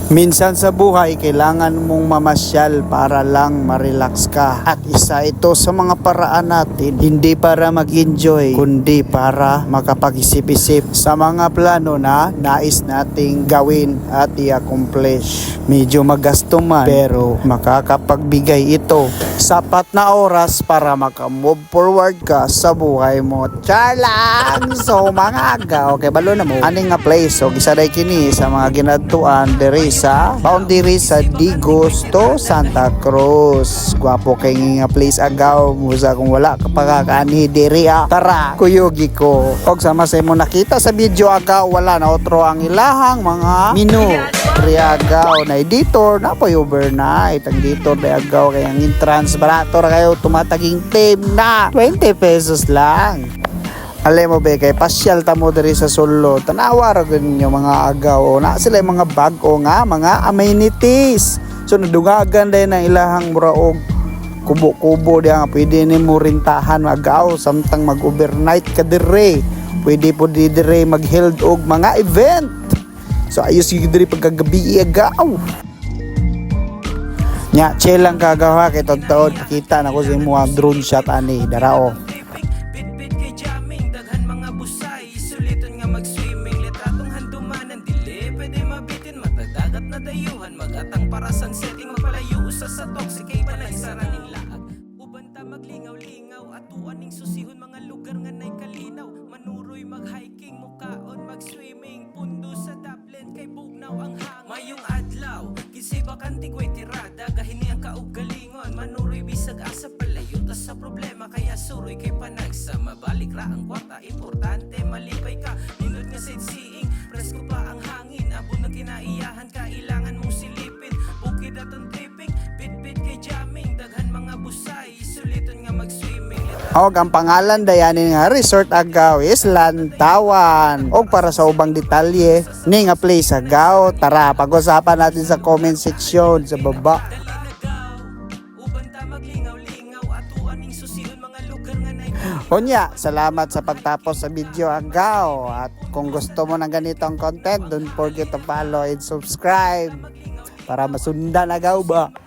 Minsan sa buhay, kailangan mong mamasyal para lang ma-relax ka. At isa ito sa mga paraan natin, hindi para mag-enjoy, kundi para makapag-isip-isip sa mga plano na nais nating gawin at i-accomplish. Medyo magasto man, pero makakapagbigay ito sapat na oras para maka-move forward ka sa buhay mo. Charlang! So mga agaw, okay, balo na mo. Aning nga place, so gisaday kini sa mga ginadtuan diri sa boundary sa Digosto, Santa Cruz. Gwapo kay nga place agaw. Musa kung wala ka pagkakaani diri tara, kuyogi ko. Og sama sa imo nakita sa video agaw, wala na otro ang ilahang mga menu. Diri agaw na editor na po overnight. Ang editor na agaw kay ang entrance barato ra kayo tumataging team na 20 pesos lang. Alam mo ba kay pasyal ta mo diri sa Solo, tanawa ra ninyo mga agaw na sila yung mga bag-o nga mga amenities. So nadugagan din ang ilahang muraog kubo-kubo diya nga pwede nimo rintahan agaw samtang mag-overnight ka diri. Pwede po diri mag-held og mga event. So ayos gyud diri pagkagabi agaw. Nya chill lang kagawa kay totoo kita na ko sa imo drone shot ani darao. Magatang para sunsetting magpalayo usa sa toxic kay balay sarangin laag ubanta maglingaw-lingaw atuan ning susihon mga lugar nga nay kalinaw manuroy mag-hiking mukaon mag-swimming pundo sa Dublin kay bugnaw ang hangin mayong adlaw kinsay bakante koy tirada gahini ang kaugalingon manuroy bisag asa palayo ta sa problema kaya suroy kay panagsa mabalik ra ang kwarta importante malipay ka nindot nga sightseeing presko pa ang hangin abot na kinaiyahan kailangan mong silipin bukid atong tripping bit-bit kay jamming daghan mga busay suliton nga mag-swimming Og ang pangalan dayanin nga resort agaw is Lantawan. Og para sa ubang detalye ni nga place agaw, tara pag-usapan natin sa comment section sa baba. ubanta maglingaw-lingaw atuan ning susihon mga lugar nga nay Unya, salamat sa pagtapos sa video agaw. At kung gusto mo ng ganitong content, don't forget to follow and subscribe para masundan agaw ba.